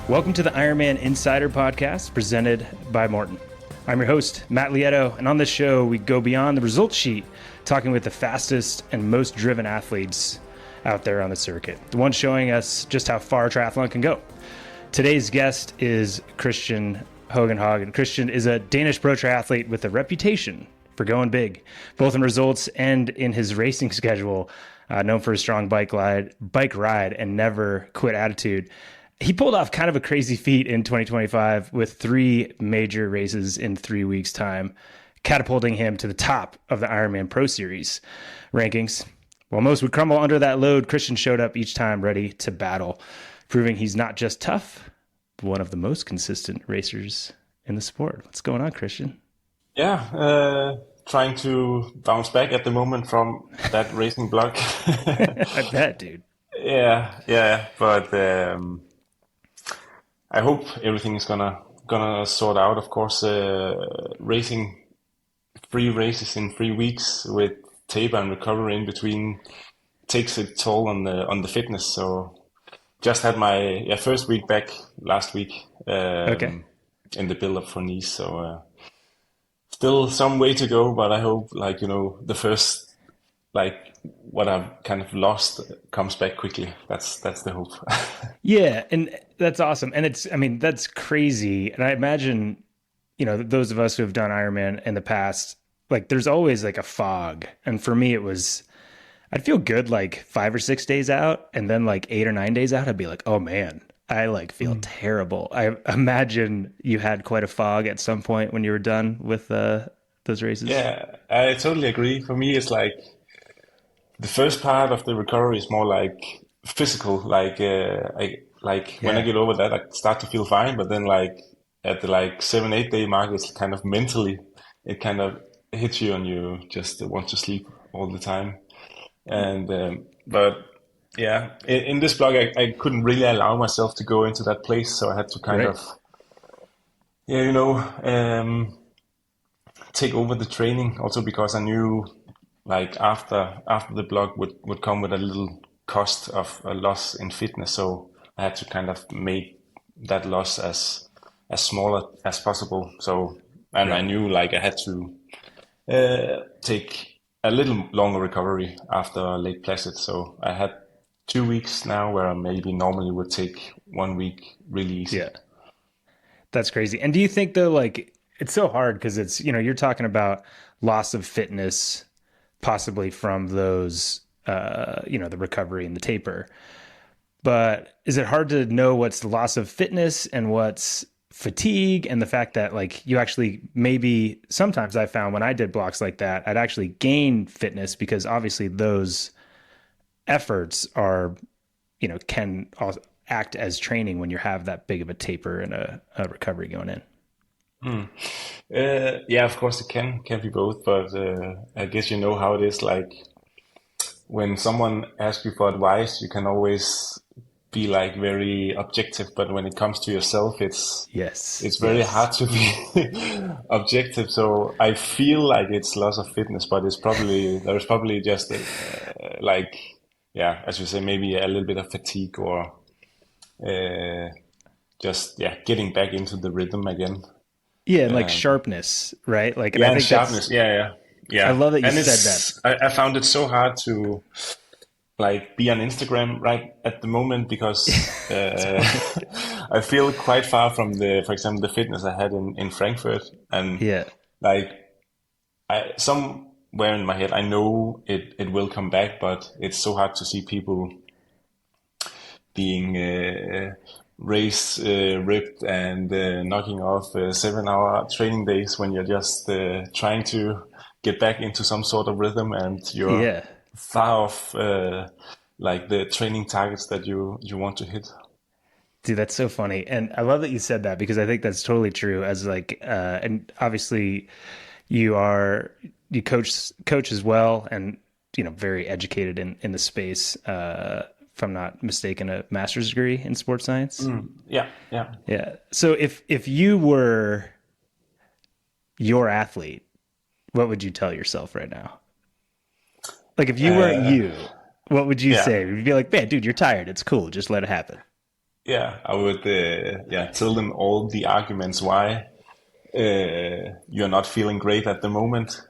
Welcome to the Ironman Insider Podcast presented by Morton. I'm your host, Matt Lieto, and on this show, we go beyond the results sheet, talking with the fastest and most driven athletes out there on the circuit, the ones showing us just how far triathlon can go. Today's guest is Kristian Høgenhaug, and Kristian is a Danish pro triathlete with a reputation for going big, both in results and in his racing schedule, known for his strong bike ride, and never quit attitude. He pulled off kind of a crazy feat in 2025 with 3 major races in 3 weeks' time, catapulting him to the top of the Ironman Pro Series rankings. While most would crumble under that load, Kristian showed up each time ready to battle, proving he's not just tough, but one of the most consistent racers in the sport. What's going on, Kristian? Yeah, trying to bounce back at the moment from that racing block. I bet, dude. Yeah, but I hope everything is gonna sort out. Of course, racing 3 races in 3 weeks with taper and recovery in between takes a toll on the fitness. So just had my first week back last week in the build-up for Nice. So still some way to go, but I hope the first what I've kind of lost comes back quickly. That's the hope. Yeah, and that's awesome. And that's crazy. And I imagine, those of us who have done Ironman in the past, there's always a fog. And for me, I'd feel good 5 or 6 days out, and then 8 or 9 days out, I'd be like, oh man, I feel terrible. I imagine you had quite a fog at some point when you were done with those races. Yeah, I totally agree. For me, it's the first part of the recovery is more physical. When I get over that, I start to feel fine. But then at the 7-8 day mark, it's kind of mentally, it kind of hits you and you just want to sleep all the time. And but yeah, in this blog, I couldn't really allow myself to go into that place, so I had to kind of take over the training. Also because I knew after the blog would come with a little cost of a loss in fitness, so I had to kind of make that loss as small as possible. So I knew I had to take a little longer recovery after Lake Placid. So I had 2 weeks now where I maybe normally would take 1 week really easy. Yeah, that's crazy. And do you think though, it's so hard because it's, you're talking about loss of fitness possibly from those, the recovery and the taper, but is it hard to know what's the loss of fitness and what's fatigue, and the fact that you actually maybe sometimes I found when I did blocks like that, I'd actually gain fitness because obviously those efforts are, can also act as training when you have that big of a taper and a recovery going in. Yeah, of course it can be both, but I guess you know how it is. When someone asks you for advice, you can always be very objective, but when it comes to yourself, it's very hard to be objective. So I feel it's loss of fitness, but there's probably just as you say, maybe a little bit of fatigue or getting back into the rhythm again. Yeah, and sharpness, right? I think sharpness. Yeah. I love that you said that. I found it so hard to be on Instagram right at the moment because I feel quite far from for example, the fitness I had in Frankfurt, and somewhere in my head I know it will come back, but it's so hard to see people being race ripped and knocking off 7-hour training days when you're just trying to get back into some sort of rhythm, and you're far off the training targets that you want to hit. Dude, that's so funny. And I love that you said that because I think that's totally true. As and obviously you coach as well, and very educated in the space, if I'm not mistaken, a master's degree in sports science. Yeah. So if you were your athlete, what would you tell yourself right now? If you weren't you, what would you say? You'd be like, man, dude, you're tired. It's cool. Just let it happen. yeah, I would tell them all the arguments why you're not feeling great at the moment,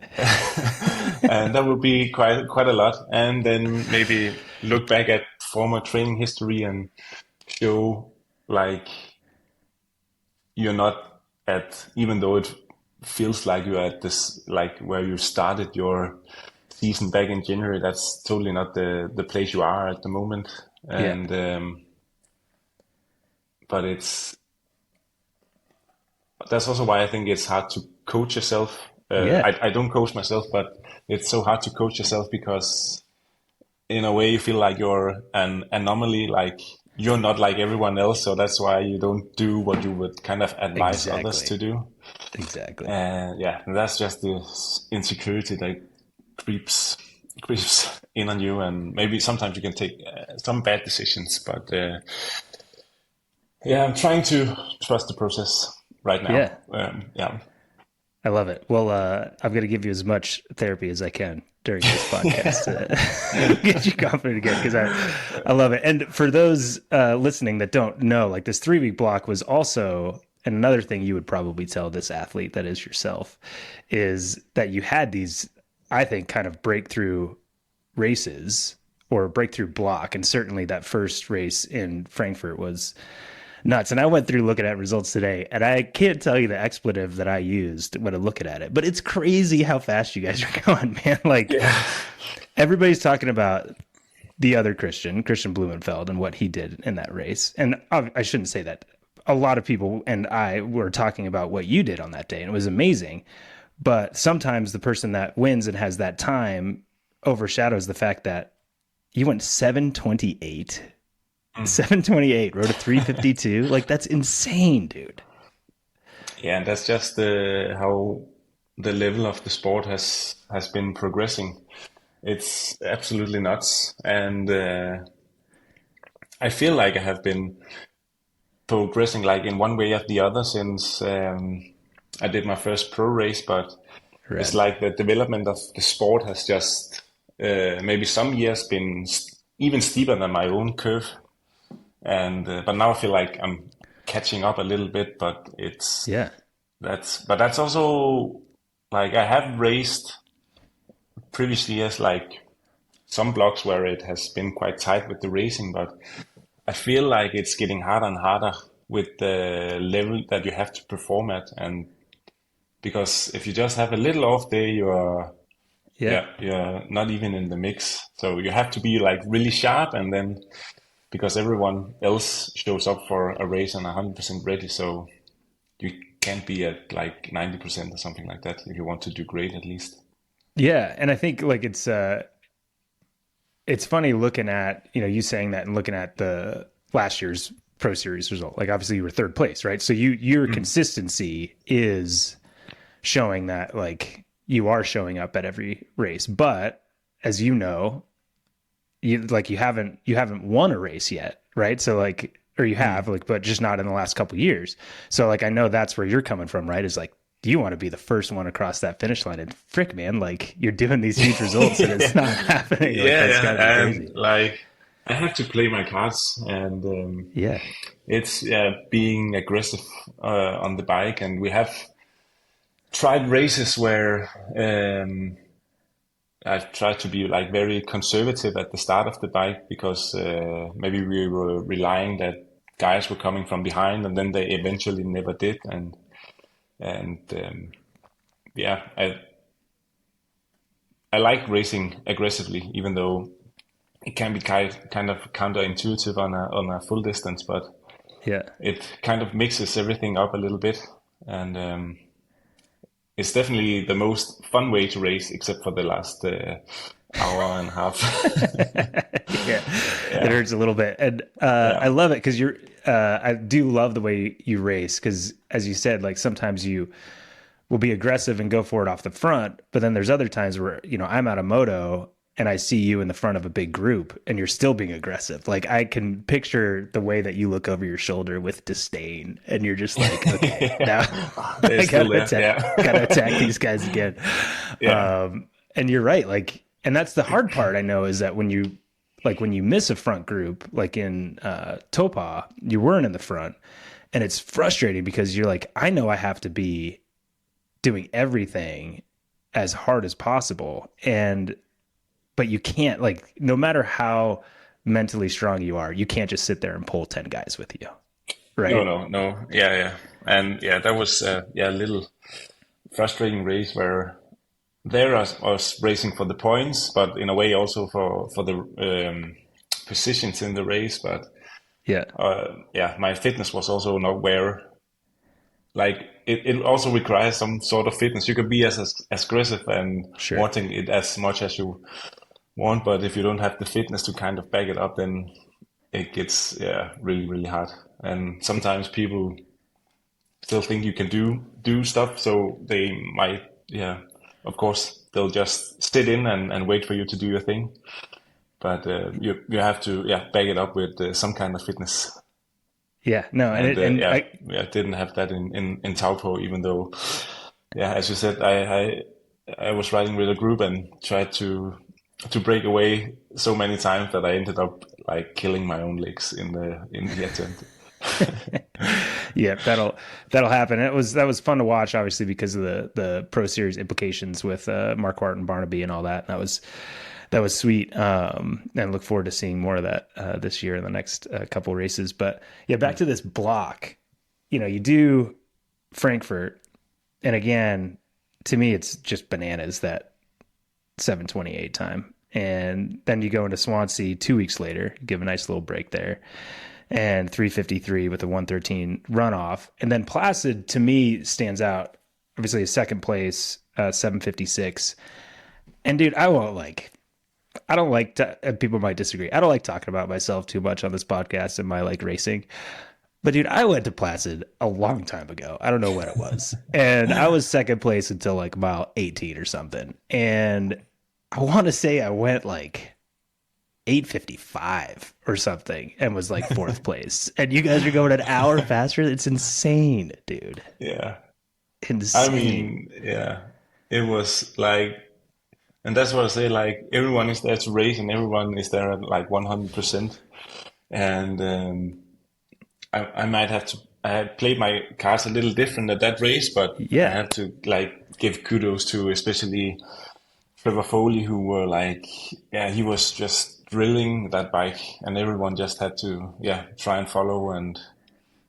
and that would be quite a lot. And then maybe look back at former training history and show like you're not at, even though it feels like you're at this, like where you started your season back in January, that's totally not the place you are at the moment. And but that's also why I think it's hard to coach yourself. I don't coach myself, but it's so hard to coach yourself because in a way you feel like you're an anomaly, like you're not like everyone else. So that's why you don't do what you would kind of advise others to do. Exactly. And that's just the insecurity that creeps in on you. And maybe sometimes you can take some bad decisions, but I'm trying to trust the process right now. I love it. Well, I'm going to give you as much therapy as I can during this podcast to get you confident again, because I love it. And for those listening that don't know, like this 3-week block was also, and another thing you would probably tell this athlete that is yourself, is that you had these, I think, kind of breakthrough races or breakthrough block. And certainly that first race in Frankfurt was nuts. And I went through looking at results today, and I can't tell you the expletive that I used when I'm looking at it, but it's crazy how fast you guys are going, man. Like everybody's talking about the other Christian Blumenfeld and what he did in that race. And I shouldn't say that. A lot of people and I were talking about what you did on that day, and it was amazing. But sometimes the person that wins and has that time overshadows the fact that you went 7:28. 7:28, rode a 3:52. Like, that's insane, dude. Yeah, and that's just how the level of the sport has been progressing. It's absolutely nuts. And I feel like I have been progressing like in one way or the other since I did my first pro race, but it's like the development of the sport has just maybe some years been even steeper than my own curve. And but now I feel like I'm catching up a little bit, but that's also like I have raced previous years, like some blocks where it has been quite tight with the racing, but I feel like it's getting harder and harder with the level that you have to perform at. And because if you just have a little off day, you're not even in the mix. So you have to be like really sharp, and then because everyone else shows up for a race and 100% ready, so you can't be at like 90% or something like that if you want to do great at least. Yeah, and I think like it's funny looking at, you saying that and looking at the last year's Pro Series result. Like obviously you were third place, right? So your consistency is showing that like you are showing up at every race, but as you know, you haven't won a race yet, right? So like, or you have like, but just not in the last couple of years. So like, I know that's where you're coming from, right? Is like, do you want to be the first one across that finish line? And frick, man, like you're doing these huge results and it's not happening. Like, and like I have to play my cards, and it's being aggressive on the bike, and we have tried races where I've tried to be like very conservative at the start of the bike because maybe we were relying that guys were coming from behind, and then they eventually never did. I like racing aggressively, even though it can be kind of counterintuitive on a full distance, but it kind of mixes everything up a little bit, and it's definitely the most fun way to race, except for the last hour and a half. It hurts a little bit. And I love it because I do love the way you race because, as you said, like sometimes you will be aggressive and go for it off the front, but then there's other times where, I'm out of moto and I see you in the front of a big group and you're still being aggressive. Like I can picture the way that you look over your shoulder with disdain and you're just like, okay, now I gotta attack these guys again. And you're right. Like, and that's the hard part I know is that when you like when you miss a front group, like in Topa, you weren't in the front, and it's frustrating because you're like, I know I have to be doing everything as hard as possible, but you can't, like, no matter how mentally strong you are, you can't just sit there and pull 10 guys with you, right? No. Yeah. And yeah, that was a little frustrating race where there I was racing for the points, but in a way also for the positions in the race. But Yeah. my fitness was also not where, like, it also requires some sort of fitness. You can be as aggressive and Sure. wanting it as much as you want, but if you don't have the fitness to kind of back it up, then it gets really, really hard. And sometimes people still think you can do stuff, so they might, of course, they'll just sit in and wait for you to do your thing. But you have to back it up with some kind of fitness. Yeah, no, I didn't have that in Taupo, even though, as you said, I was riding with a group and tried to break away so many times that I ended up like killing my own legs in the attempt. Yeah, that'll happen. That was fun to watch, obviously, because of the Pro Series implications with Marquardt and Barnaby and all that. And that was sweet. And look forward to seeing more of that this year in the next couple races. But yeah, back to this block. You do Frankfurt, and again, to me, it's just bananas that 7:28 time. And then you go into Swansea 2 weeks later, give a nice little break there, and 3:53 with a 1:13 runoff. And then Placid, to me, stands out. Obviously, a second place, 7:56. And dude, I don't like people might disagree. I don't like talking about myself too much on this podcast and my like racing. But dude, I went to Placid a long time ago. I don't know when it was. And I was second place until like mile 18 or something. And I want to say I went like 8:55 or something and was like fourth place. And you guys are going an hour faster. It's insane, dude. Yeah. Insane. I mean, yeah. It was like, and that's what I say, like, everyone is there to race and everyone is there at like 100%. And I might have to, I had played my cards a little different at that race, but Yeah. I have to like give kudos to especially Trevor Foley, who were like, he was just drilling that bike and everyone just had to, try and follow. And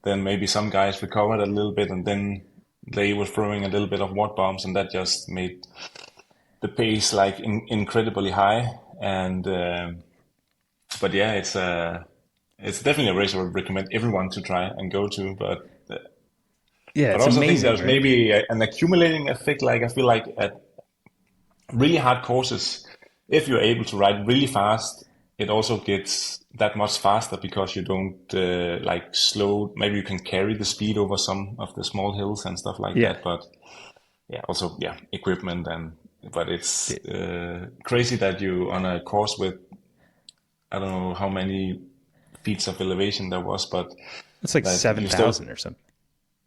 then maybe some guys recovered a little bit and then they were throwing a little bit of watt bombs and that just made the pace like incredibly high. And but yeah, it's definitely a race I would recommend everyone to try and go to. But Yeah, but it's also amazing, think there's right? maybe an accumulating effect. Like I feel like at really hard courses, if you're able to ride really fast, it also gets that much faster because you don't like slow. Maybe you can carry the speed over some of the small hills and stuff like Yeah. that. But also equipment but it's crazy that you on a course with I don't know how many feet of elevation there was, but It's like that you 7,000 or something.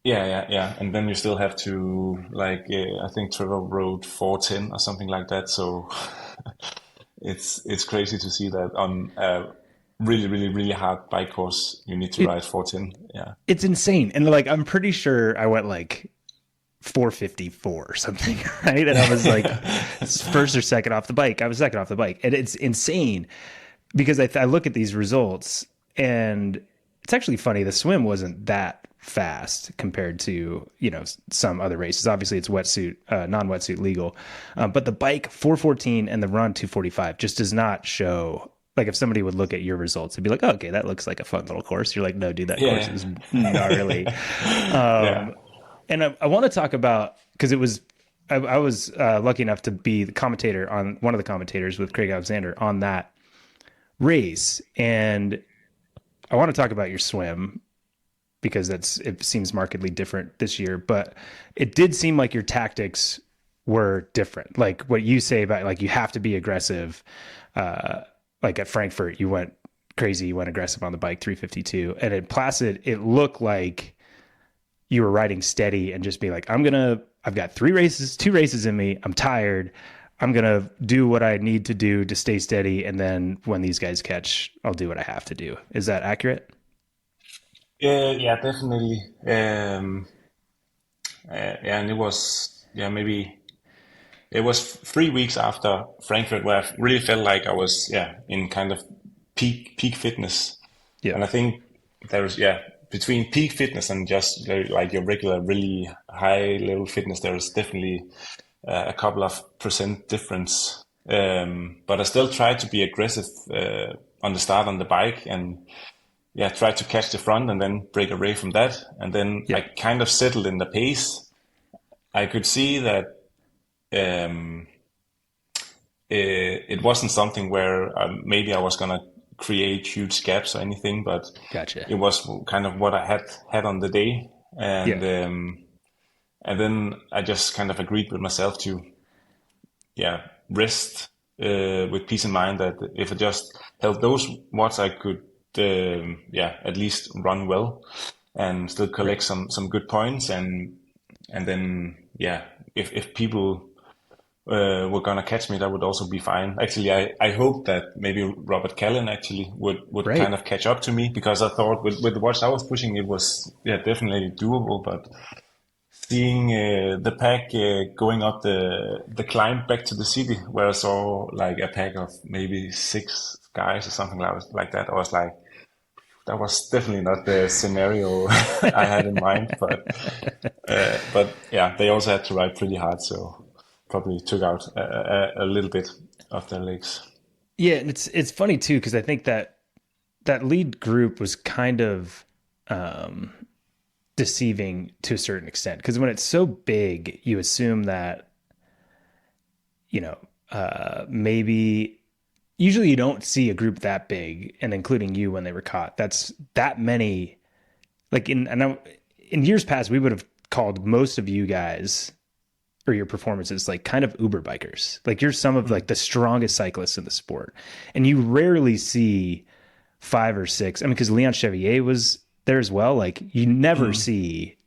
yeah, and then you still have to like I think Trevor rode 410 or something like that. So it's crazy to see that on a really, really, really hard bike course you need to ride 410. Yeah, It's insane. And like, I'm pretty sure I went like 4:54 or something, right? And I was like first or second off the bike. I was second off the bike. And it's insane because I look at these results and it's actually funny. The swim wasn't that fast compared to, some other races. Obviously it's wetsuit, non-wetsuit legal. But the bike 4:14 and the run 2:45 just does not show. Like if somebody would look at your results, they'd be like, oh, okay, that looks like a fun little course. You're like, no, dude, that course is gnarly. And I want to talk about, because I was lucky enough to be the commentator on one of the commentators with Craig Alexander on that race. And I want to talk about your swim because it seems markedly different this year, but it did seem like your tactics were different. Like what you say about like, you have to be aggressive. Like at Frankfurt, you went crazy. You went aggressive on the bike 3:52, and at Placid, it looked like you were riding steady and just be like, I've got 2 races in me. I'm tired. I'm going to do what I need to do to stay steady. And then when these guys catch, I'll do what I have to do. Is that accurate? Yeah, definitely. Yeah, and it was, maybe it was 3 weeks after Frankfurt where I really felt like I was, in kind of peak fitness. Yeah. And I think there was, between peak fitness and just like your regular, really high level fitness, there was definitely a couple of percent difference. But I still tried to be aggressive on the start on the bike and try to catch the front and then break away from that. And then I kind of settled in the pace. I could see that it wasn't something where maybe I was going to create huge gaps or anything, but Gotcha. it was kind of what I had on the day. And then I just kind of agreed with myself to, rest with peace in mind that if I just held those watts, I could, at least run well and still collect some good points. And then, if people were gonna catch me, that would also be fine. Actually, I hope that maybe Robert Callan actually would kind of catch up to me, because I thought with the watch I was pushing, it was definitely doable, but seeing the pack going up the climb back to the city, where I saw like a pack of maybe 6 guys or something like that, I was like, that was definitely not the scenario I had in mind. But they also had to ride pretty hard, so probably took out a little bit of their legs. Yeah, and it's funny too, because I think that lead group was kind of deceiving to a certain extent, because when it's so big, you assume that, maybe usually you don't see a group that big, and including you when they were caught. That's that many. Like in years past, we would have called most of you guys or your performances like kind of Uber bikers. Like you're some of like the strongest cyclists in the sport, and you rarely see 5 or 6. I mean, because Leon Chevier was there as well. Like you never see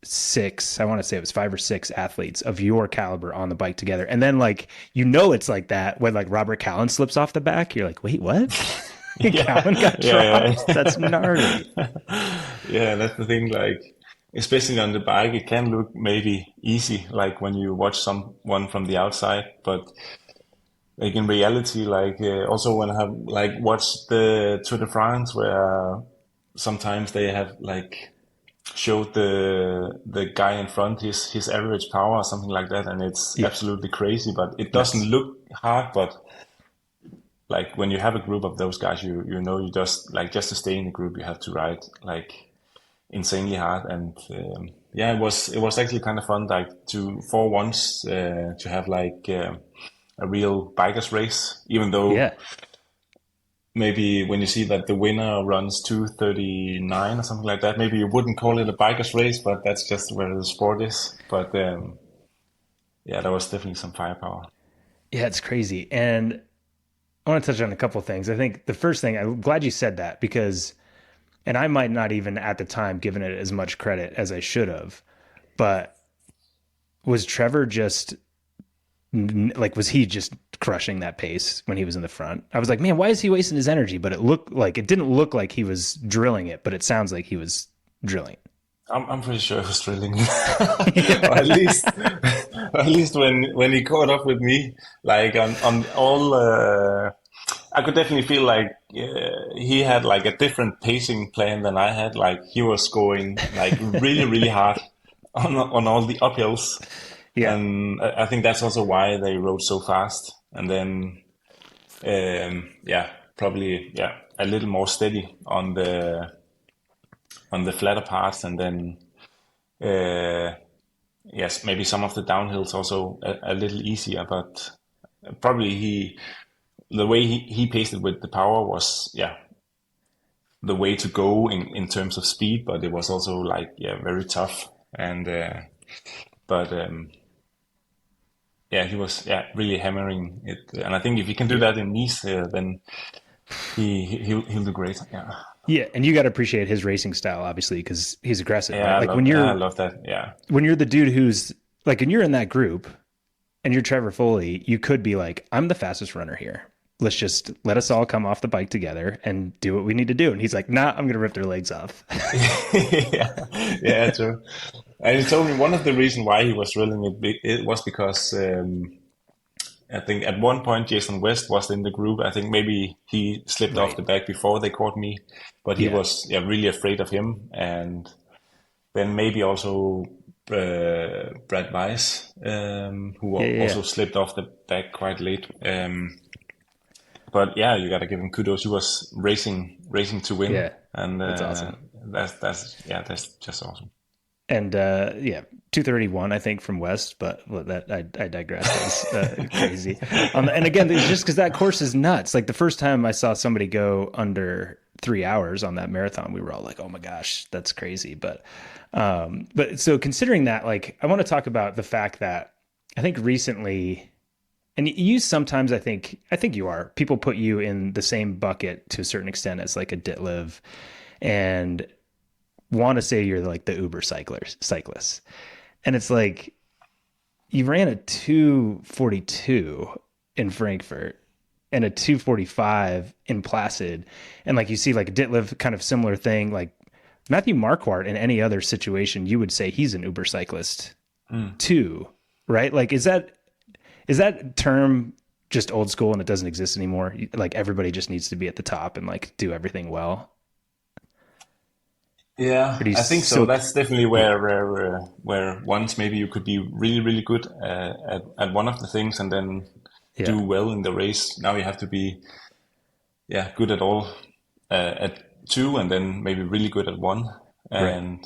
6, I want to say it was 5 or 6 athletes of your caliber on the bike together. And then like, it's like that when like Robert Callan slips off the back, you're like, wait, what? Callan got dropped. That's gnarly. Yeah, that's the thing. Like, especially on the bike, it can look maybe easy, like when you watch someone from the outside, but like in reality, like also when I have like watched the Tour de France, where sometimes they have like showed the guy in front his average power or something like that, and it's absolutely crazy, but it doesn't look hard. But like when you have a group of those guys, you just like, just to stay in the group, you have to ride like insanely hard. And it was actually kind of fun, like for once to have like a real bikers race, even though maybe when you see that the winner runs 2:39 or something like that, maybe you wouldn't call it a bikers race, but that's just where the sport is. But there was definitely some firepower. Yeah, it's crazy. And I want to touch on a couple of things. I think the first thing, I'm glad you said that, because, and I might not even at the time given it as much credit as I should have, but was Trevor just like, was he just crushing that pace when he was in the front? I was like, man, why is he wasting his energy? But it didn't look like he was drilling it, but it sounds like he was drilling it. I'm pretty sure he was drilling it. Or at least when he caught up with me, like on all, I could definitely feel like he had like a different pacing plan than I had. Like he was going like really, really hard on all the uphills. Yeah. And I think that's also why they rode so fast. And then, probably a little more steady on the flatter parts, and then maybe some of the downhills also a little easier. But probably the way he paced it with the power was the way to go in terms of speed. But it was also like very tough. And he was really hammering it, and I think if he can do that in Nice, then he'll do great. Yeah, and you got to appreciate his racing style, obviously, because he's aggressive. Yeah, right? I love that. Yeah, when you're the dude who's like, and you're in that group, and you're Trevor Foley, you could be like, I'm the fastest runner here. Let us all come off the bike together and do what we need to do. And he's like, nah, I'm going to rip their legs off. Yeah, true. And he told me one of the reasons why he was drilling it was because I think at one point Jason West was in the group. I think maybe he slipped off the back before they caught me, but he was really afraid of him. And then maybe also Brad Weiss, who also slipped off the back quite late. But yeah, you got to give him kudos. He was racing to win. Yeah, and that's awesome. That's just awesome. And 231, I think, from West, but that I digress. That was crazy. And again, it's just because that course is nuts. Like the first time I saw somebody go under 3 hours on that marathon, we were all like, "Oh my gosh, that's crazy!" But so considering that, like, I want to talk about the fact that I think recently, and you sometimes, I think you are. People put you in the same bucket to a certain extent as like a Ditlev, and want to say you're like the Uber cyclist. And it's like, you ran a 2:42 in Frankfurt and a 2:45 in Placid. And like, you see like Ditlev, kind of similar thing. Like Matthew Marquardt, in any other situation, you would say he's an Uber cyclist too, right? Like, is that term just old school and it doesn't exist anymore? Like everybody just needs to be at the top and like do everything well. Yeah, I think so. That's definitely where once maybe you could be really, really good at one of the things and then do well in the race. Now you have to be, good at all at two, and then maybe really good at one. And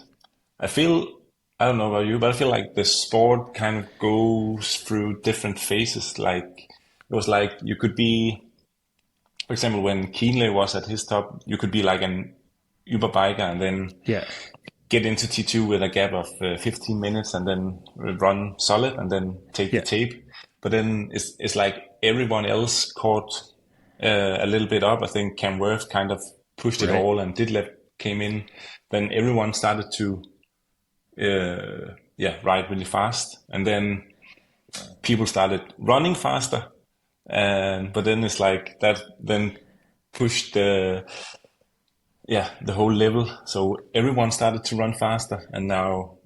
I don't know about you, but I feel like the sport kind of goes through different phases. Like it was like you could be, for example, when Kienle was at his top, you could be like an Uber biker and then get into T2 with a gap of 15 minutes and then run solid and then take the tape. But then it's like everyone else caught a little bit up. I think Cam Worth kind of pushed it all, and Ditlev came in. Then everyone started to ride really fast, and then people started running faster. But then it's like that then pushed the whole level. So everyone started to run faster, and now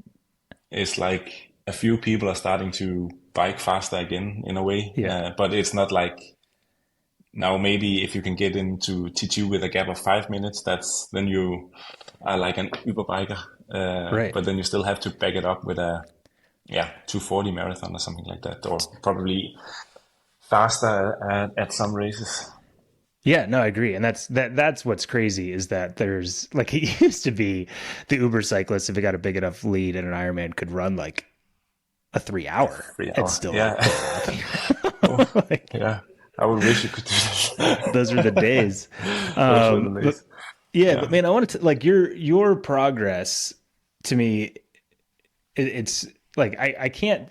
it's like a few people are starting to bike faster again in a way. But it's not like now maybe if you can get into T2 with a gap of 5 minutes, then you are like an Uber biker. But then you still have to back it up with a 240 marathon or something like that, or probably faster at some races. Yeah, no, I agree. And that's what's crazy is that there's like, it used to be the Uber cyclist, if he got a big enough lead in an Ironman, could run like a 3 hour. And still I would wish you could do that. Those are the days. But man, I wanted to, like, your progress to me, it's like, I can't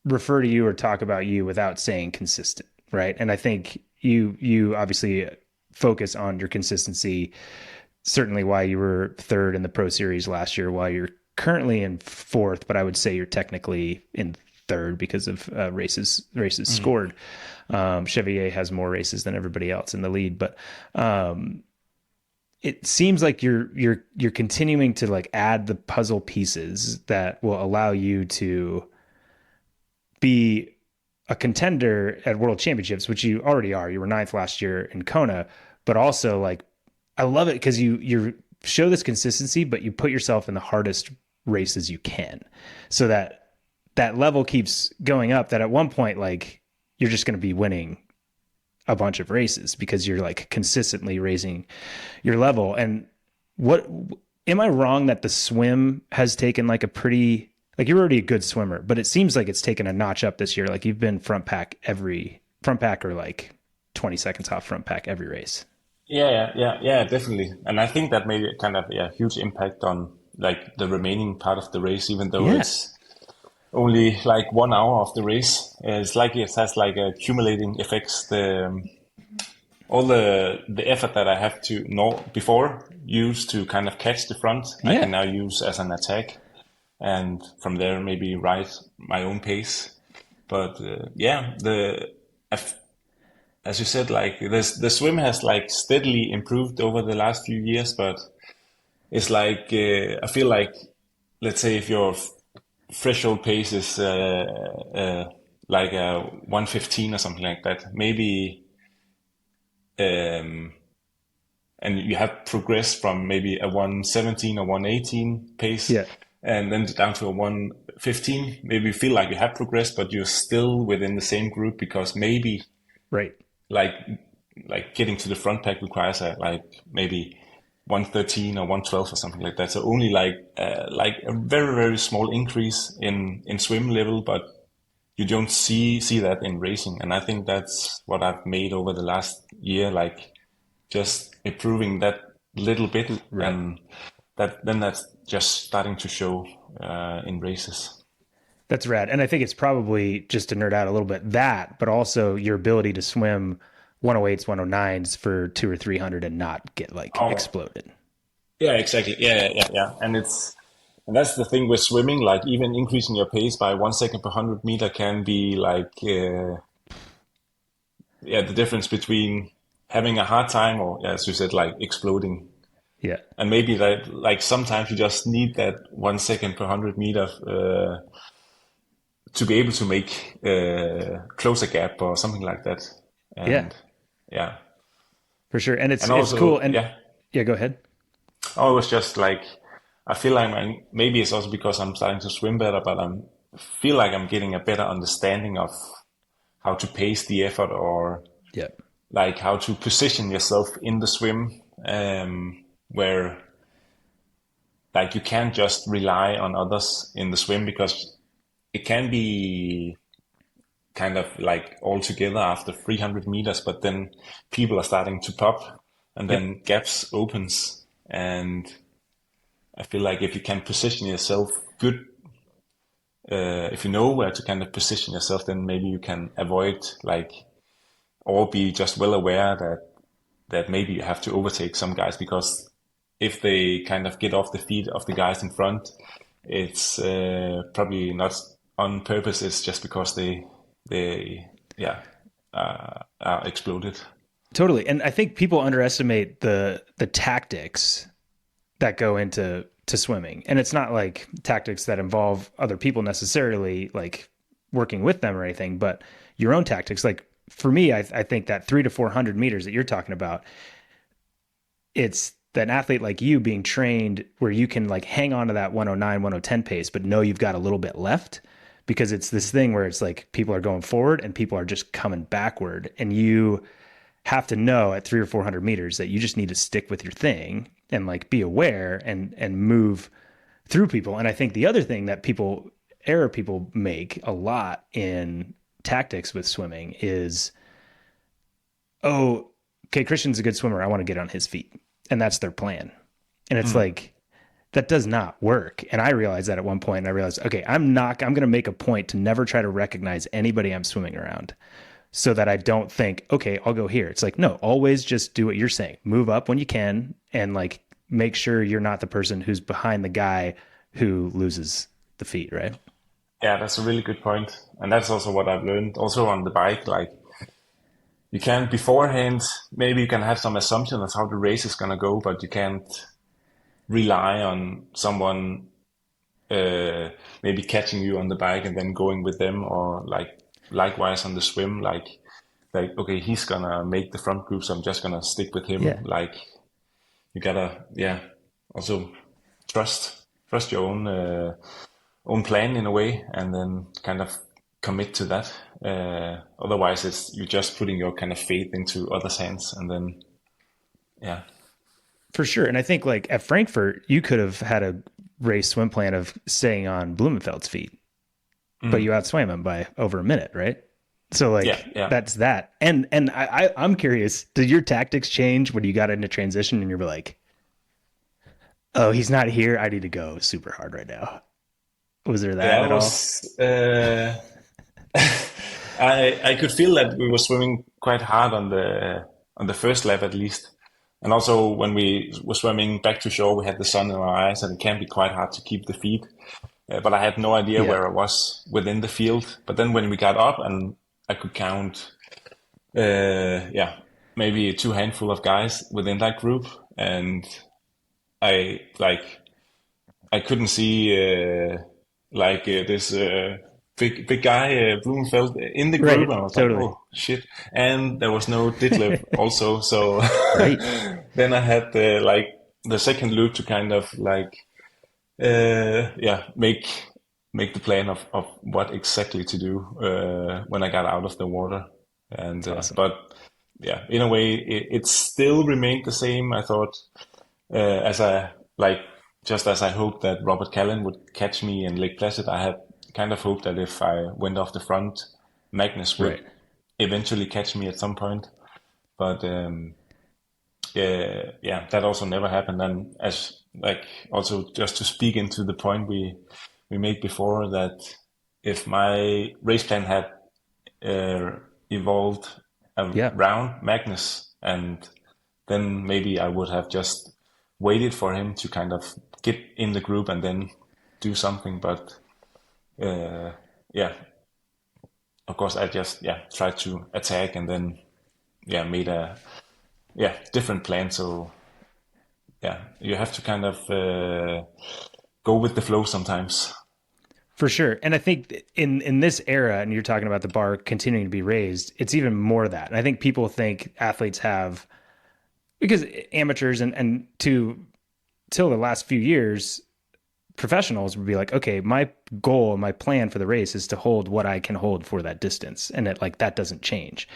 refer to you or talk about you without saying consistent, right? And I think you obviously focus on your consistency, certainly why you were third in the Pro Series last year, while you're currently in fourth, but I would say you're technically in third because of races scored. Chevier has more races than everybody else in the lead, but it seems like you're continuing to like add the puzzle pieces that will allow you to be a contender at World Championships, which you already are. You were ninth last year in Kona, but also like, I love it because you show this consistency, but you put yourself in the hardest races you can, so that level keeps going up, that at one point, like, you're just going to be winning a bunch of races because you're like consistently raising your level. And what, am I wrong that the swim has taken like a pretty, like, you're already a good swimmer, but it seems like it's taken a notch up this year. Like, you've been front pack or like 20 seconds off front pack every race. Yeah, definitely. And I think that made kind of a huge impact on like the remaining part of the race, even though it's only like 1 hour of the race. It's like it has like accumulating effects. All the effort that I have to before use to kind of catch the front, I can now use as an attack. And from there, maybe ride my own pace. But as you said, like the swim has like steadily improved over the last few years, but it's like I feel like, let's say if your threshold pace is like a 115 or something like that, maybe, and you have progressed from maybe a 117 or 118 pace, Yeah. and then down to a 115, maybe you feel like you have progressed, but you're still within the same group because maybe Right. like getting to the front pack requires like maybe 113 or 112 or something like that. So only like a very, very small increase in swim level, but you don't see that in racing. And I think that's what I've made over the last year, like just improving that little bit, Right. and that's just starting to show in races. That's rad. And I think it's probably, just to nerd out a little bit, that, but also your ability to swim 108s, 109s for 200 or 300 and not get like exploded. Yeah, exactly. Yeah. And that's the thing with swimming, like even increasing your pace by 1 second per 100 meter can be like, the difference between having a hard time or, as you said, like exploding. Yeah. And maybe that, like sometimes you just need that 1 second per 100 meter to be able to make close a gap or something like that. And, yeah. For sure. And it's also, cool. And yeah, go ahead. Oh, it was just like, I feel like maybe it's also because I'm starting to swim better, but feel like I'm getting a better understanding of how to pace the effort, or like how to position yourself in the swim, where like you can't just rely on others in the swim, because it can be kind of like all together after 300 meters, but then people are starting to pop and then gaps opens. And I feel like if you can position yourself good, if you know where to kind of position yourself, then maybe you can avoid like, or be just well aware that maybe you have to overtake some guys, because if they kind of get off the feet of the guys in front, it's probably not on purpose. It's just because they are exploded. Totally. And I think people underestimate the tactics that go into swimming. And it's not like tactics that involve other people necessarily, like working with them or anything, but your own tactics. Like for me, I think that 300 to 400 meters that you're talking about, it's an athlete like you being trained where you can like hang on to that 109, 110 pace, but know you've got a little bit left, because it's this thing where it's like people are going forward and people are just coming backward. And you have to know at 300 or 400 meters that you just need to stick with your thing and like be aware and move through people. And I think the other thing that people make a lot in tactics with swimming is, oh, okay, Kristian's a good swimmer, I want to get on his feet. And that's their plan. And it's like, that does not work. And I realized that at one point, and I realized, okay, I'm going to make a point to never try to recognize anybody I'm swimming around, so that I don't think, okay, I'll go here. It's like, no, always just do what you're saying. Move up when you can, and like make sure you're not the person who's behind the guy who loses the feet, right? Yeah, that's a really good point. And that's also what I've learned also on the bike. Like you can beforehand, maybe you can have some assumption of how the race is going to go, but you can't rely on someone maybe catching you on the bike and then going with them, or like likewise on the swim, like okay, he's gonna make the front group, so I'm just gonna stick with him. Like you gotta also trust your own plan in a way, and then kind of commit to that. Otherwise you're just putting your kind of faith into others' hands, and then for sure. And I think like at Frankfurt you could have had a race swim plan of staying on Blumenfeld's feet, but you outswam him by over a minute, right? So like that's that. And I'm curious, did your tactics change when you got into transition and you were like, oh, he's not here, I need to go super hard right now? Was there that at all? I could feel that we were swimming quite hard on the first lap at least. And also when we were swimming back to shore, we had the sun in our eyes, and it can be quite hard to keep the feet. but I had no idea where I was within the field. But then when we got up and I could count, maybe two handful of guys within that group, and I I couldn't see this big guy Blumenfeld in the group, and I was like, oh shit! And there was no Ditlev also, so then I had the second loop to kind of make the plan of what exactly to do when I got out of the water. And awesome. But yeah, in a way it still remained the same. I thought just as I hoped that Robert Callan would catch me in Lake Placid, I had kind of hoped that if I went off the front, Magnus would eventually catch me at some point. But that also never happened. And as also just to speak into the point we made before, that if my race plan had evolved around Magnus, and then maybe I would have just waited for him to kind of get in the group and then do something. But of course I just tried to attack, and then made a different plan. So you have to kind of go with the flow sometimes. For sure. And I think in this era, and you're talking about the bar continuing to be raised, it's even more that. And I think people think athletes have, because amateurs and till the last few years, professionals would be like, okay, my goal, my plan for the race is to hold what I can hold for that distance. And that doesn't change.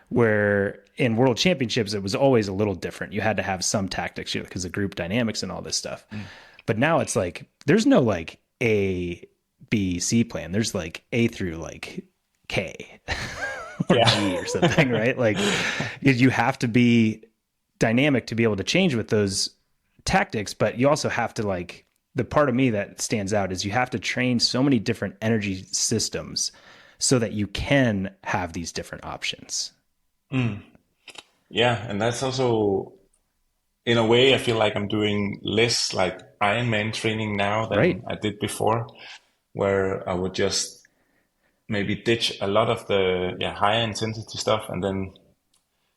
Where in world championships, it was always a little different. You had to have some tactics because of group dynamics and all this stuff. But now it's like, there's no A, B, C plan. There's A through K or G or something, right? You have to be dynamic to be able to change with those tactics, but you also have to the part of me that stands out is you have to train so many different energy systems so that you can have these different options. Yeah, and that's also, in a way, I feel like I'm doing less Ironman training now than I did before, where I would just maybe ditch a lot of the higher intensity stuff and then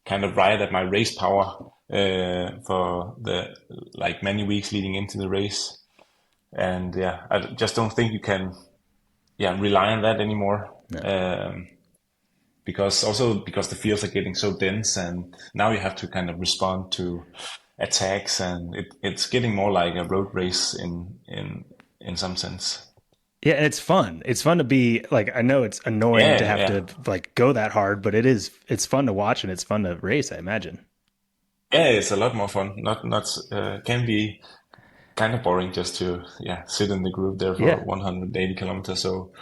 kind of ride at my race power for the many weeks leading into the race. And I just don't think you can rely on that anymore. No. Because the fields are getting so dense, and now you have to kind of respond to attacks, and it's getting more like a road race in some sense. Yeah, and it's fun. It's fun to be I know it's annoying to have to go that hard, but it's fun to watch, and it's fun to race, I imagine. Yeah, it's a lot more fun. Not can be kind of boring just to sit in the group there for 180 kilometers. So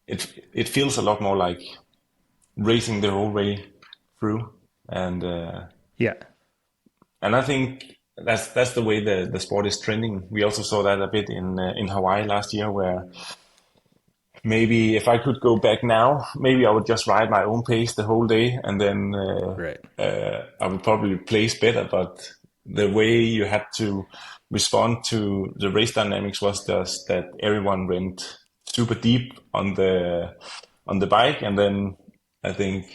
it feels a lot more like racing the whole way through, and and I think that's the way the sport is trending. We also saw that a bit in Hawaii last year, where maybe if I could go back now, maybe I would just ride my own pace the whole day, and then I would probably place better. But the way you had to respond to the race dynamics was just that everyone went super deep on the bike, and then I think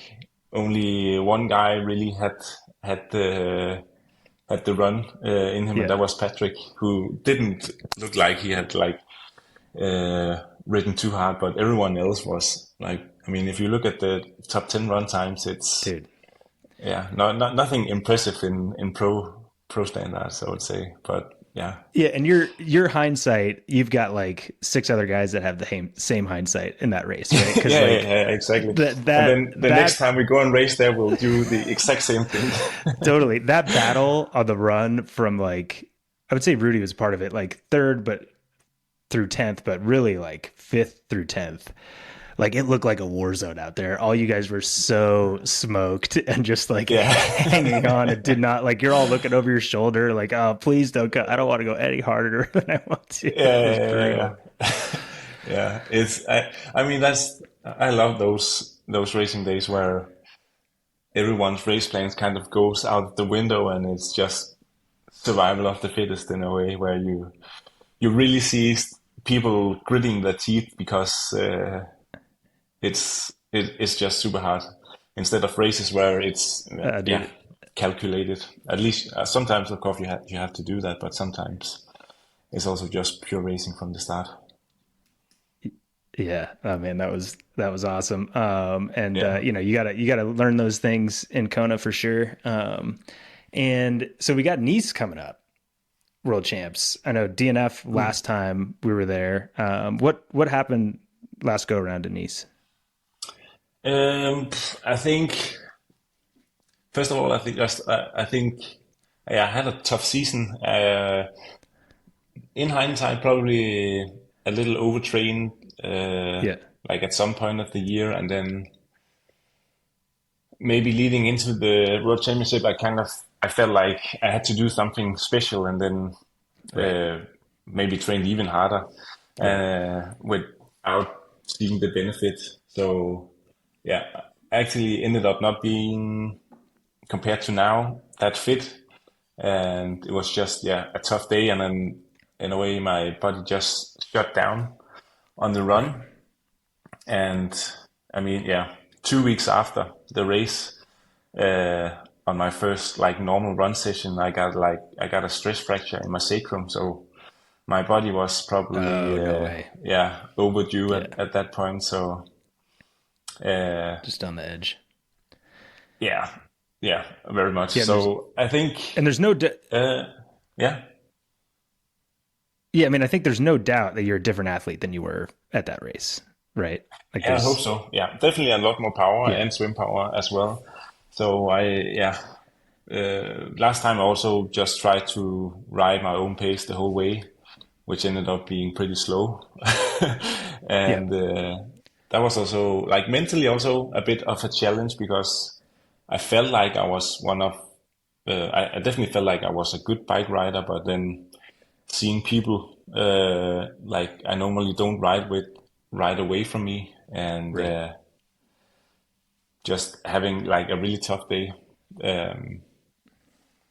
only one guy really had the run in him, and that was Patrick, who didn't look like he had ridden too hard, but everyone else was if you look at the top 10 run times, it's nothing impressive in pro standards, I would say, but and your hindsight, you've got 6 other guys that have the same hindsight in that race, right? Exactly. And then the next time we go and race there, we'll do the exact same thing. Totally. That battle on the run from I would say Rudy was part of it, 3rd but through 10th, but really 5th through 10th. It looked like a war zone out there. All you guys were so smoked and just hanging on. It did not you're all looking over your shoulder oh, please don't go. I don't want to go any harder than I want to. I love those racing days where everyone's race plans kind of goes out the window, and it's just survival of the fittest in a way, where you really see people gritting their teeth because it's just super hard, instead of races where it's Dude. calculated. At least sometimes, of course, you have to do that, but sometimes it's also just pure racing from the start. Yeah. Oh man, that was awesome. And Yeah. you gotta learn those things in Kona for sure. And so we got Nice coming up, World Champs. I know DNF last time we were there. What happened last go around in Nice? I think first of all, I think yeah, I had a tough season. In hindsight, probably a little overtrained, Yeah. like at some point of the year, and then maybe leading into the World Championship, I felt like I had to do something special, and then Right. maybe trained even harder Yeah. without seeing the benefit. So yeah, I actually ended up not being, compared to now, that fit, and it was just a tough day, and then in a way my body just shut down on the Right. run. And I mean, 2 weeks after the race, uh, on my first like normal run session, I got a stress fracture in my sacrum. So my body was probably Oh, no way. overdue Yeah. at that point. So uh, Just on the edge. yeah, yeah, very much. Yeah. So I think And there's no, uh, yeah, yeah. I mean, I think there's no doubt that you're a different athlete than you were at that race, right? Like yeah, I hope there's, so. Yeah, definitely a lot more power yeah. and swim power as well. So last time I also just tried to ride my own pace the whole way, which ended up being pretty slow. Yeah. And that was also like mentally also a bit of a challenge, because I felt like I was one of, I definitely felt like I was a good bike rider, but then seeing people like I normally don't ride with, ride away from me, and Right. just having like a really tough day. Um,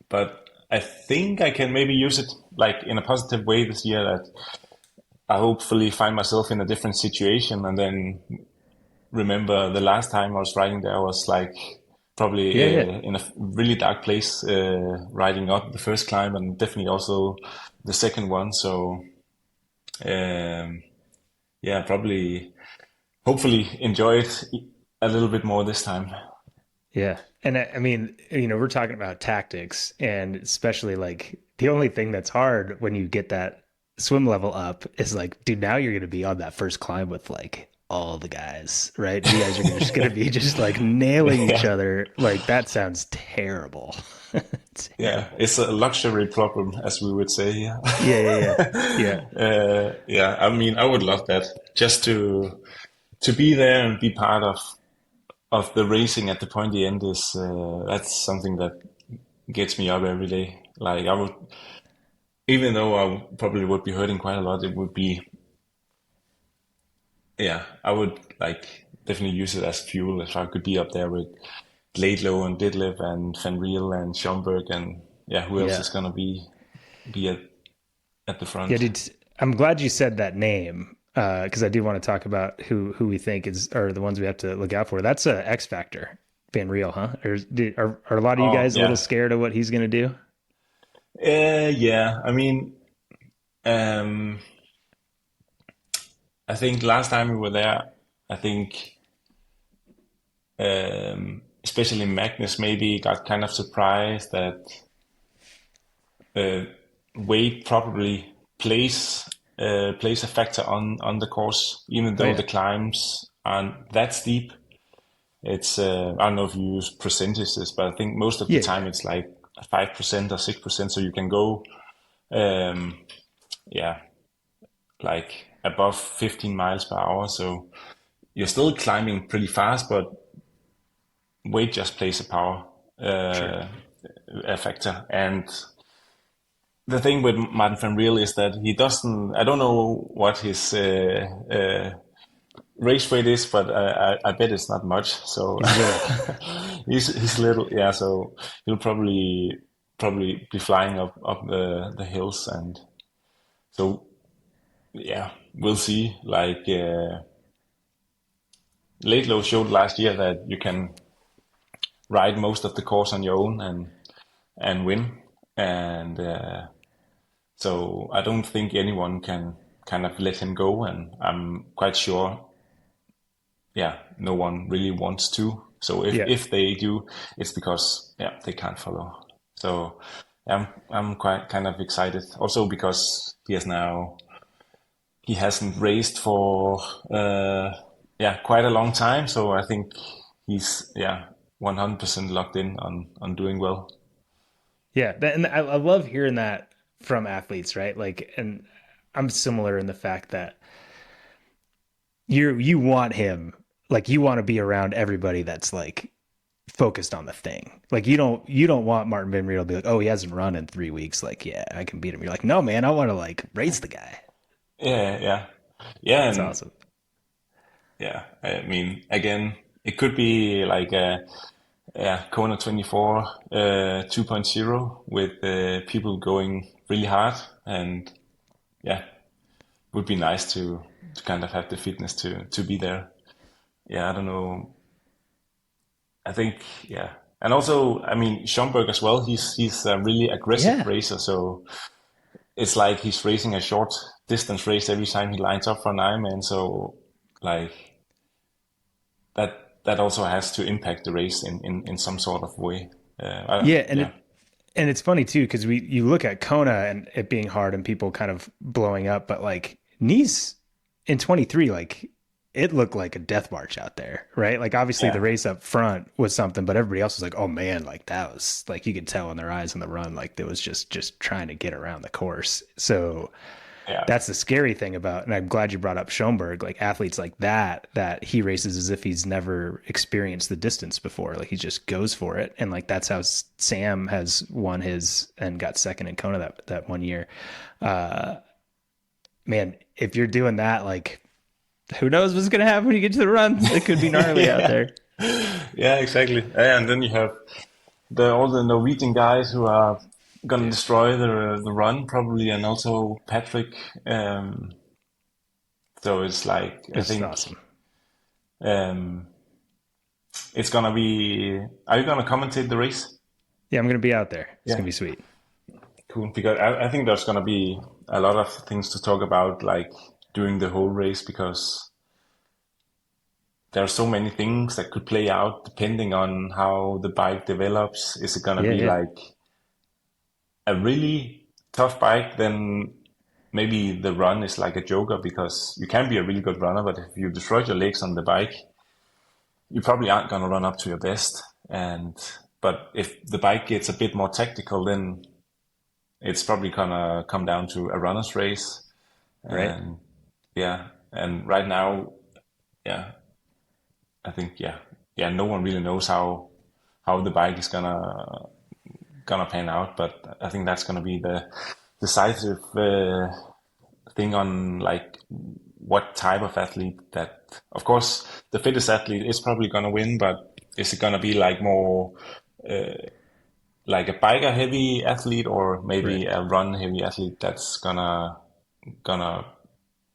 but I think I can maybe use it like in a positive way this year, that I hopefully find myself in a different situation, and then remember the last time I was riding there, I was like probably Yeah. Yeah. in a really dark place, riding up the first climb, and definitely also the second one. So um, yeah, probably hopefully enjoy it a little bit more this time. Yeah. And I mean, we're talking about tactics, and especially like the only thing that's hard when you get that swim level up is like, dude, now you're going to be on that first climb with like all the guys, right? You guys are just going to be just like nailing each Yeah, other. Like that sounds terrible. yeah, Terrible. it's a luxury problem, as we would say. Yeah. Yeah. Yeah. Yeah. Yeah. Yeah, I mean, I would love that, just to be there and be part of the racing at the pointy end. Is that's something that gets me up every day. Like I would, even though I probably would be hurting quite a lot, it would be, I would like definitely use it as fuel if I could be up there with Laidlow and Ditlev and Van Riel and Schomburg, and who else Yeah. is gonna be at the Yeah, front? dude. I'm glad you said that name because I do want to talk about who we think is are the ones we have to look out for. That's a X Factor, Van Real, huh? Are a lot of you Oh guys a little yeah, scared of what he's going to do? yeah. I mean, um, I think last time we were there, I think especially Magnus maybe got kind of surprised that uh, weight probably plays a factor on the course, even Oh though yeah, the climbs aren't that steep. It's I don't know if you use percentages, but I think most of the yeah, time yeah, it's like 5% or 6%, so you can go um, yeah, like above 15 miles per hour. So you're still climbing pretty fast, but weight just plays a power sure. uh, a factor. And the thing with Martin van Riel is that he doesn't. I don't know what his race weight is, but I bet it's not much. So He's little. he's little, yeah. So he'll probably probably be flying up the hills. And so, yeah, we'll see. Like Lieto showed last year that you can ride most of the course on your own and win. And so I don't think anyone can kind of let him go. And I'm quite sure, yeah, no one really wants to. So if they do, it's because they can't follow. So I'm quite kind of excited. Also because he hasn't raced for quite a long time. So I think he's 100% locked in on doing well. Yeah, and I love hearing that from athletes, right? Like, and I'm similar in the fact that you want him, like you want to be around everybody that's like focused on the thing. Like you don't want Martin Van Riel to be like, oh, he hasn't run in 3 weeks. Like, yeah, I can beat him. You're like, no, man, I want to like race the guy. Yeah. That's awesome. Yeah, I mean, again, it could be like Kona 24 2.0 with people going really hard, and would be nice to kind of have the fitness to be there. Yeah, I don't know. I think and also I mean Schomburg as well. He's a really aggressive racer, so it's like he's racing a short distance race every time he lines up for an Ironman. So like that also has to impact the race in some sort of way. And it's funny too, because you look at Kona and it being hard and people kind of blowing up, but like Nice in 23, like it looked like a death march out there, right? Like obviously the race up front was something, but everybody else was like, oh man, like that was like, you could tell in their eyes on the run, like it was just trying to get around the course. So that's the scary thing about, and I'm glad you brought up Schomburg, like athletes like that he races as if he's never experienced the distance before. Like he just goes for it. And like, that's how Sam has won his and got second in Kona that 1 year. Man, if you're doing that, like who knows what's going to happen when you get to the run? It could be gnarly out there. Yeah, exactly. And then you have all the Norwegian guys who are going to destroy the run probably, and also Patrick. So it's like I think awesome. It's gonna be. Are you gonna commentate the race? Yeah, I'm gonna be out there. It's gonna be sweet. Cool, because I think there's gonna be a lot of things to talk about, like during the whole race, because there are so many things that could play out depending on how the bike develops. Is it gonna be like a really tough bike? Then maybe the run is like a joker, because you can be a really good runner, but if you destroy your legs on the bike, you probably aren't gonna run up to your best. But if the bike gets a bit more tactical, then it's probably gonna come down to a runner's race. Right. And right now, I think no one really knows how the bike is gonna pan out, but I think that's gonna be the decisive thing on like what type of athlete that. Of course, the fittest athlete is probably gonna win, but is it gonna be like more like a biker heavy athlete, or maybe a run heavy athlete that's gonna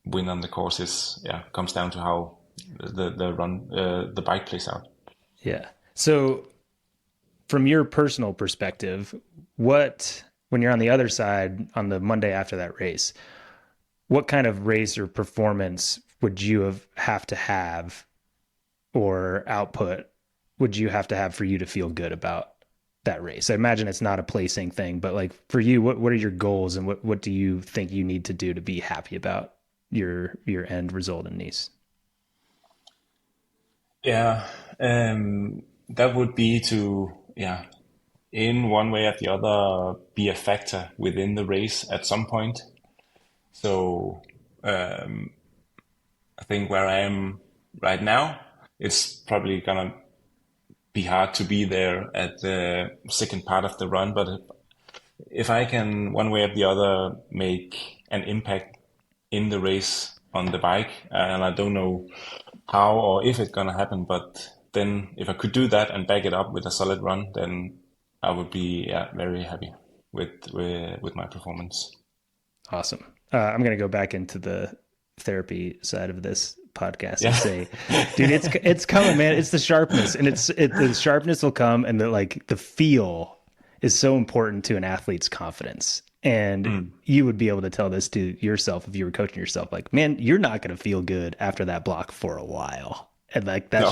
win on the courses? Comes down to how the bike plays out. Yeah. So from your personal perspective, when you're on the other side on the Monday after that race, what kind of race or performance would you have to have, or output would you have to have for you to feel good about that race? I imagine it's not a placing thing, but like for you, what are your goals, and what do you think you need to do to be happy about your end result in Nice? That would be to in one way or the other be a factor within the race at some point. So I think where I am right now, it's probably gonna be hard to be there at the second part of the run, but if I can one way or the other make an impact in the race on the bike, and I don't know how or if it's gonna happen, but then if I could do that and back it up with a solid run, then I would be very happy with my performance. Awesome. I'm going to go back into the therapy side of this podcast and Yeah. say, dude, it's coming, man. It's the sharpness, and the sharpness will come, and the feel is so important to an athlete's confidence. And you would be able to tell this to yourself if you were coaching yourself, like, man, you're not going to feel good after that block for a while. And like, No.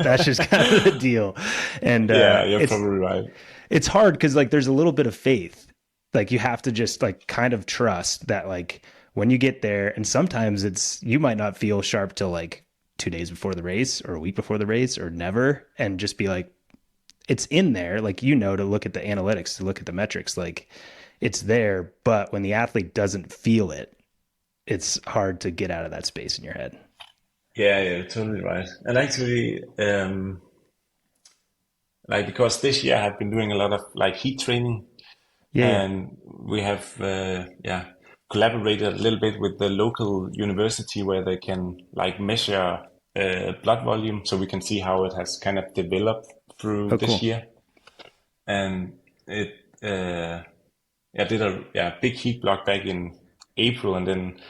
that's just kind of the deal. And, Yeah, you're probably right. it's hard because like there's a little bit of faith. Like you have to just like kind of trust that like when you get there, and sometimes you might not feel sharp till like 2 days before the race or a week before the race or never, and just be like, it's in there, like, to look at the analytics, to look at the metrics, like it's there. But when the athlete doesn't feel it, it's hard to get out of that space in your head. Yeah, you're totally right. And actually, like because this year I've been doing a lot of like heat training, Yeah. and we have collaborated a little bit with the local university where they can like measure blood volume, so we can see how it has kind of developed through Oh, this cool. year. And it I did a big heat block back in April, and then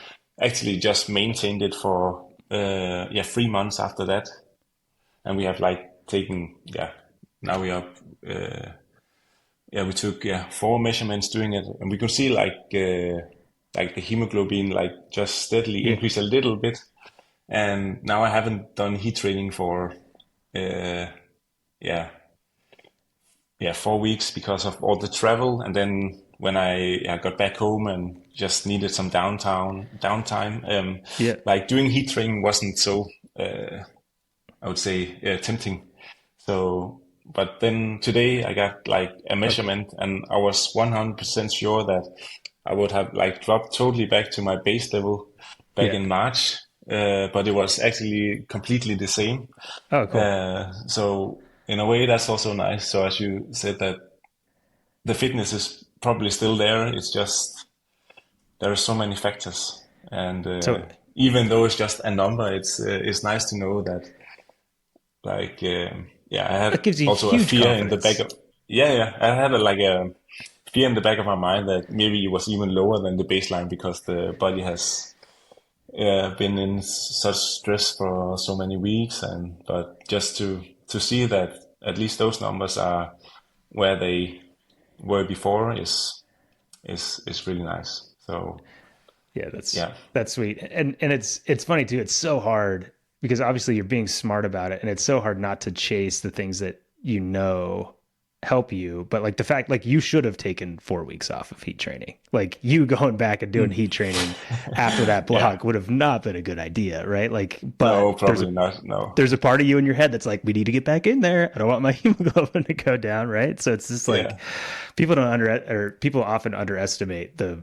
actually just maintained it for 3 months after that. And we have like taken now we are we took 4 measurements doing it, and we could see like the hemoglobin like just steadily Yeah. increase a little bit. And now I haven't done heat training for uh, yeah 4 weeks because of all the travel. And then when I got back home and just needed some downtime, Yeah. like doing heat training wasn't so I would say tempting. So, but then today I got like a measurement, and I was 100% sure that I would have like dropped totally back to my base level back Yeah. in March. But it was actually completely the same. Oh, cool. So in a way, that's also nice. So as you said, that the fitness is probably still there. It's just there are so many factors, and Totally. even though it's just a number, it's nice to know that like I That had gives you also a huge fear in the back confidence. of I had a fear in the back of my mind that maybe it was even lower than the baseline because the body has been in such stress for so many weeks. And but just to see that at least those numbers are where they were before is really nice. So Yeah, yeah. that's sweet. And it's funny too. It's so hard because obviously you're being smart about it, and it's so hard not to chase the things that help you. But like the fact, like you should have taken 4 weeks off of heat training. Like you going back and doing heat training after that Yeah. block would have not been a good idea, right? Like, No, but probably not. No. there's a part of you in your head that's like, we need to get back in there. I don't want my hemoglobin to go down, right? So it's just like Yeah. people often underestimate the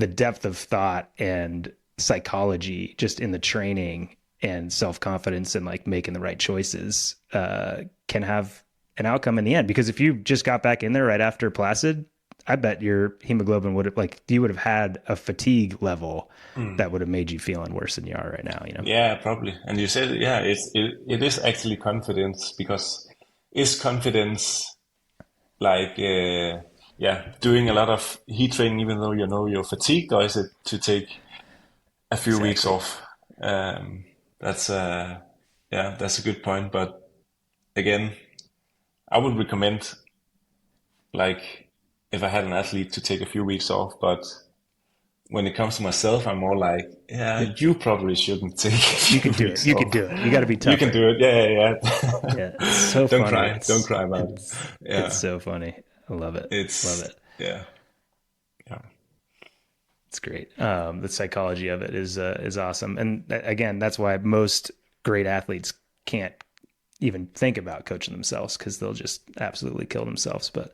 depth of thought and psychology just in the training, and self-confidence and like making the right choices can have an outcome in the end. Because if you just got back in there right after Placid, I bet your hemoglobin you would have had a fatigue level that would have made you feeling worse than you are right now, Yeah, probably. And you said, yeah, it is actually confidence, because is confidence like, doing a lot of heat training even though you know you're fatigued, or is it to take a few weeks Exactly. off? That's that's a good point. But again, I would recommend, like, if I had an athlete, to take a few weeks off. But when it comes to myself, I'm more like, Yeah. you probably shouldn't take a You few can do it. weeks You can off. do it. You got to be You can tougher. do it. Yeah. Yeah. It's so Don't funny. cry. Don't cry about it. It's Yeah. so funny. I love it. Love It's it. yeah. Yeah. It's great. The psychology of it is awesome. And again, that's why most great athletes can't even think about coaching themselves, because they'll just absolutely kill themselves. But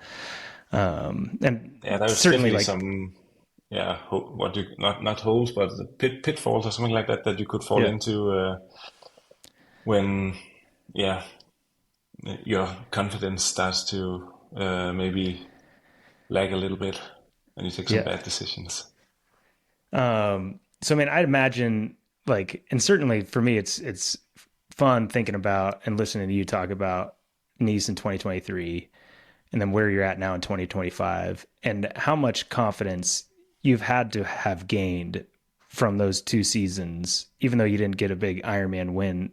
and Yeah, there's certainly definitely like, some what you not holes, but the pitfalls or something like that that you could fall yeah, into when yeah your confidence starts to maybe lag a little bit and you take some yeah. bad decisions. So I mean, I'd imagine like, and certainly for me, it's fun thinking about and listening to you talk about Nice in 2023, and then where you're at now in 2025, and how much confidence you've had to have gained from those 2 seasons, even though you didn't get a big Ironman win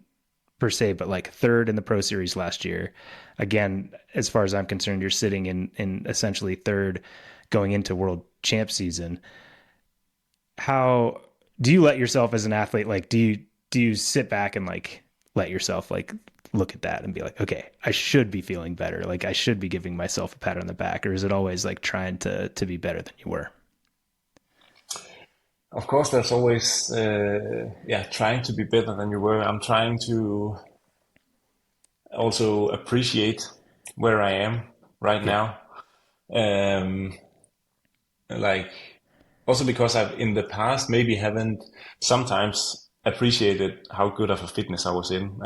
per se, but like third in the Pro Series last year. Again, as far as I'm concerned, you're sitting in essentially third going into World Champ season. How do you let yourself as an athlete, like, do you sit back and like let yourself like look at that and be like, okay, I should be feeling better. Like I should be giving myself a pat on the back, or is it always like trying to be better than you were? Of course, there's always, trying to be better than you were. I'm trying to also appreciate where I am right now. Like, also because I've in the past maybe haven't sometimes appreciated how good of a fitness I was in.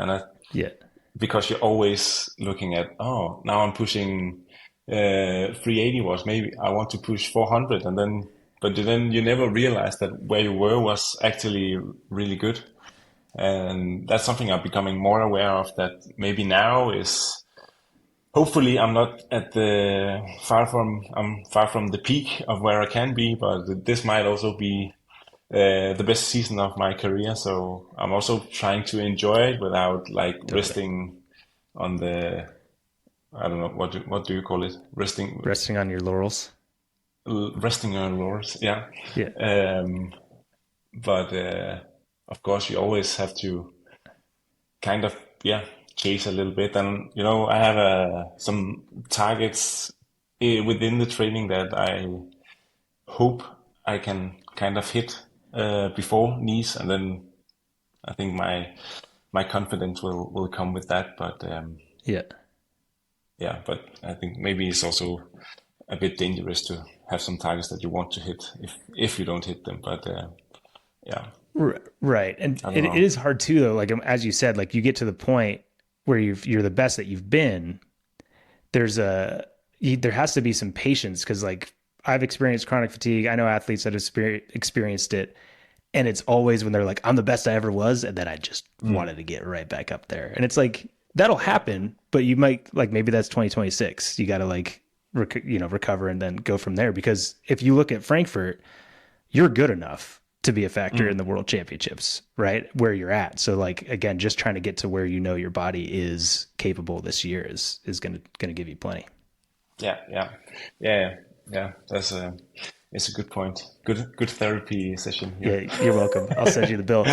Yeah. Because you're always looking at, oh, now I'm pushing 380 watts. Maybe I want to push 400, but then you never realize that where you were was actually really good. And that's something I'm becoming more aware of, that maybe now is, hopefully I'm not at I'm far from the peak of where I can be, but this might also be the best season of my career. So I'm also trying to enjoy it without like resting on the, I don't know, what do you call it? Resting on your laurels. Resting on laurels, yeah. Yeah. But of course, you always have to kind of, chase a little bit. And, I have some targets within the training that I hope I can kind of hit before Nice. And then I think my confidence will come with that. But but I think maybe it's also a bit dangerous to have some targets that you want to hit if you don't hit them. But right. And it is hard too, though. Like, as you said, like you get to the point where you're the best that you've been. There has to be some patience, because like I've experienced chronic fatigue. I know athletes that have experienced it, and it's always when they're like, I'm the best I ever was, and then I just wanted to get right back up there. And it's like, that'll happen, but you might, like, maybe that's 2026. You got to like recover and then go from there. Because if you look at Frankfurt, you're good enough to be a factor in the World Championships, right? Where you're at. So like, again, just trying to get to where your body is capable this year is going to give you plenty. Yeah. That's it's a good point. Good therapy session here. Yeah, you're welcome. I'll send you the bill.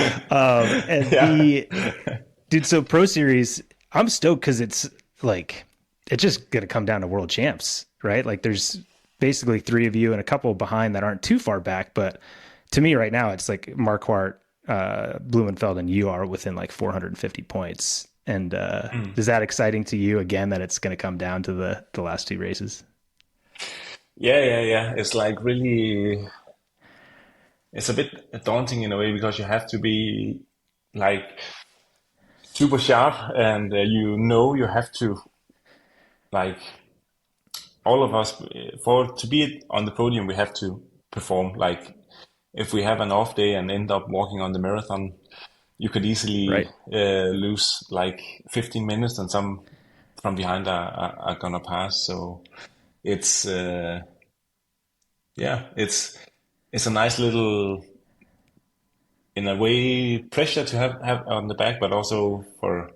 Dude, so Pro Series, I'm stoked because it's like, it's just going to come down to World Champs, right? Like there's basically 3 of you and a couple behind that aren't too far back. But to me right now, it's like Marquardt, Blumenfeld, and you are within like 450 points. And is that exciting to you again, that it's going to come down to the last 2 races? Yeah. It's like really, it's a bit daunting in a way, because you have to be like super sharp, and you have to, like, all of us, to be on the podium, we have to perform. Like, if we have an off day and end up walking on the marathon, you could easily lose like 15 minutes, and some from behind are gonna pass. So it's it's a nice little, in a way, pressure to have on the back, but also for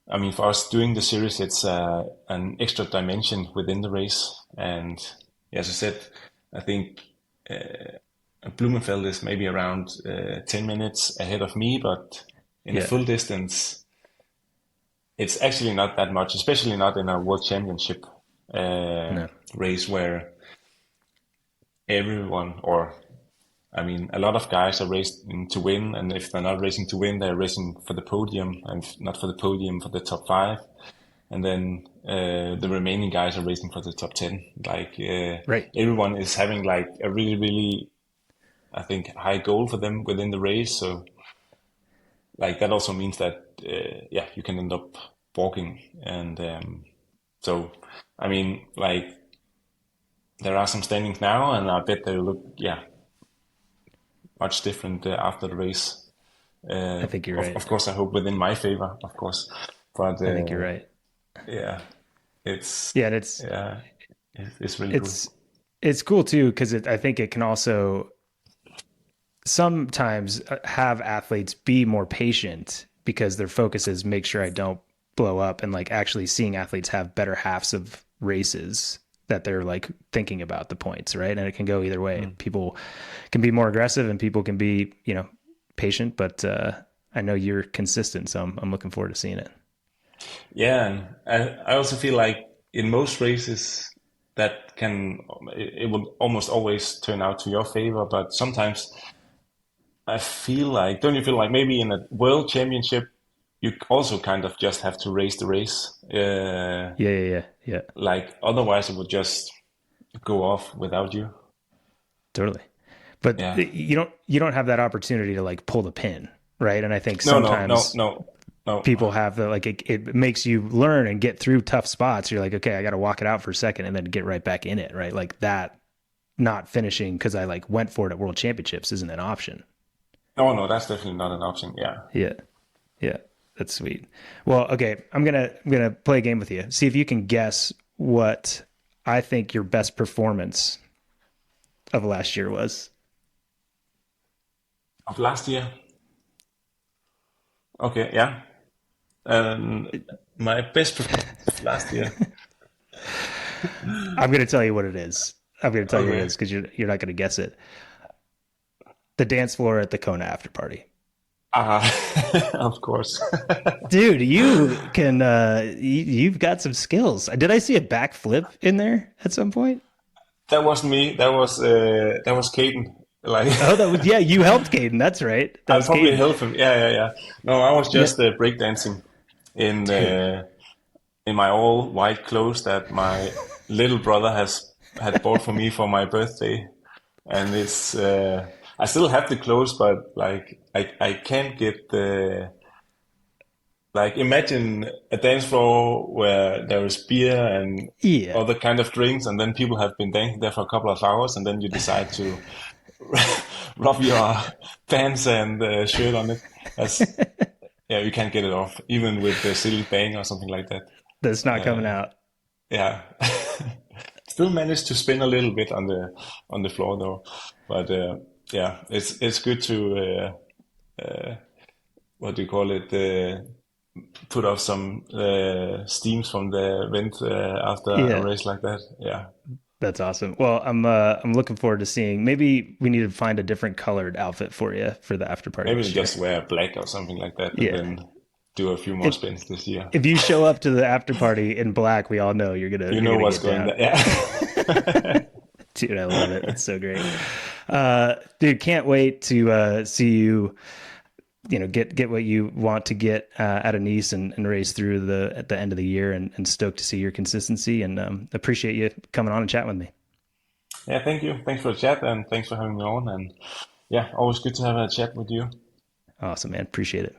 us doing the series, it's an extra dimension within the race. And as I said, I think Blumenfeld is maybe around 10 minutes ahead of me, but in a full distance, it's actually not that much, especially not in a World Championship race, where everyone, a lot of guys are racing to win, and if they're not racing to win, they're racing for the podium, and not for the podium, for the top 5. And then the remaining guys are racing for the top 10. Like, everyone is having like a really, really, I think, high goal for them within the race. So like, that also means that, you can end up walking. And so, like, there are some standings now, and I bet they look, much different after the race. I think you're right. Of course, I hope within my favor, of course. But I think you're right. Yeah, it's It's really cool. It's cool too, because I think it can also sometimes have athletes be more patient because their focus is make sure I don't blow up, and like actually seeing athletes have better halves of races that they're like thinking about the points, right? And it can go either way. People can be more aggressive and people can be, patient, but I know you're consistent, so I'm looking forward to seeing it. Yeah, and I also feel like in most races it will almost always turn out to your favor, but sometimes I feel like, don't you feel like maybe in a world championship, you also kind of just have to race the race? Yeah. Like otherwise it would just go off without you. Totally. But Yeah. you don't have that opportunity to like pull the pin, right? And I think No, no, no, sometimes no, no. people have the like it makes you learn and get through tough spots. You're like, okay, I got to walk it out for a second and then get right back in it, right? Like that, not finishing because I like went for it at World Championships isn't an option. No, no, that's definitely not an option. Yeah. Yeah, that's sweet. Well, okay, I'm gonna play a game with you. See if you can guess what I think your best performance of last year was. Of last year. Okay, yeah. My best performance of last year. I'm gonna tell you what it is. I'm gonna tell you what it Okay. is because you're not gonna guess it. The dance floor at the Kona after party. Uh, of course. Dude, you can you've got some skills. Did I see a backflip in there at some point? That wasn't me. That was Caden. Like Oh, that was, yeah, you helped Caden. That's right. That I was probably Caden. helped him. Yeah, yeah, yeah. No, I was Yeah. just breakdancing in Dude. in my all white clothes that my little brother has had bought for me for my birthday, and it's I still have the clothes, but like I can't get the like imagine a dance floor where there is beer and Yeah. other kind of drinks, and then people have been dancing there for a couple of hours, and then you decide to rub your pants and shirt on it. That's yeah, you can't get it off, even with the silly bang or something like that. That's not coming Uh, out. yeah, still managed to spin a little bit on the floor though, but yeah, it's good to what do you call it? Put off some steams from the vent after a Yeah. race like that. Yeah, That's awesome. Well, I'm looking forward to seeing. Maybe we need to find a different colored outfit for you for the after party maybe this year. just wear black or something like that, and Yeah. then do a few more If spins this year. if you show up to the after party in black, we all know You you're know gonna what's get going down. there. Yeah. Dude, I love it. That's so great. Dude, can't wait to see you, get what you want to get out of Nice and race through at the end of the year, and stoked to see your consistency, and appreciate you coming on and chatting with me. Yeah, thank you. Thanks for the chat and thanks for having me on. And yeah, always good to have a chat with you. Awesome, man. Appreciate it.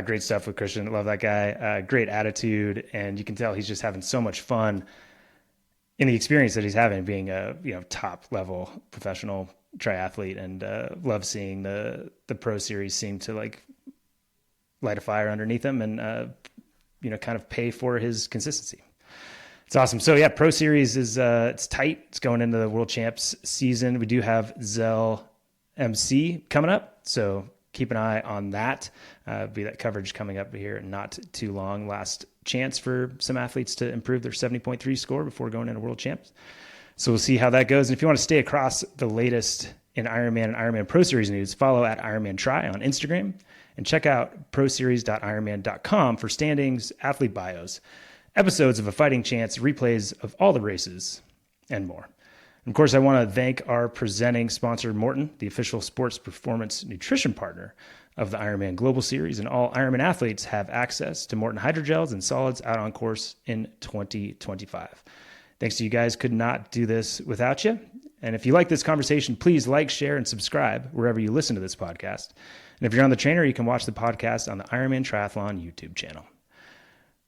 Great stuff with Kristian. Love that guy. Great attitude, and you can tell he's just having so much fun in the experience that he's having, being a top level professional triathlete, and love seeing the pro series seem to like light a fire underneath him, and kind of pay for his consistency. It's awesome. So yeah, pro series is it's tight. It's going into the world champs season. We do have Zell MC coming up, so keep an eye on that. Be that coverage coming up here not too long. Last chance for some athletes to improve their 70.3 score before going into world champs. So we'll see how that goes. And if you want to stay across the latest in Ironman and Ironman Pro Series news, follow at Ironman Try on Instagram, and check out proseries.ironman.com for standings, athlete bios, episodes of A Fighting Chance, replays of all the races, and more. And of course, I want to thank our presenting sponsor, Morton, the official sports performance nutrition partner of the Ironman Global Series, and all Ironman athletes have access to Morton hydrogels and solids out on course in 2025. Thanks to you guys. Could not do this without you. And if you like this conversation, please like, share, and subscribe wherever you listen to this podcast. And if you're on the trainer, you can watch the podcast on the Ironman Triathlon YouTube channel.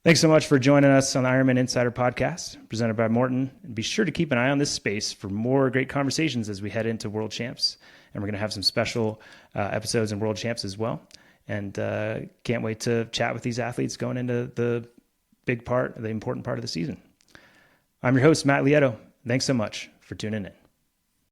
Thanks so much for joining us on the Ironman Insider Podcast, presented by Morton. And be sure to keep an eye on this space for more great conversations as we head into World Champs. And we're going to have some special episodes in World Champs as well. And can't wait to chat with these athletes going into the important part of the season. I'm your host, Matt Lieto. Thanks so much for tuning in.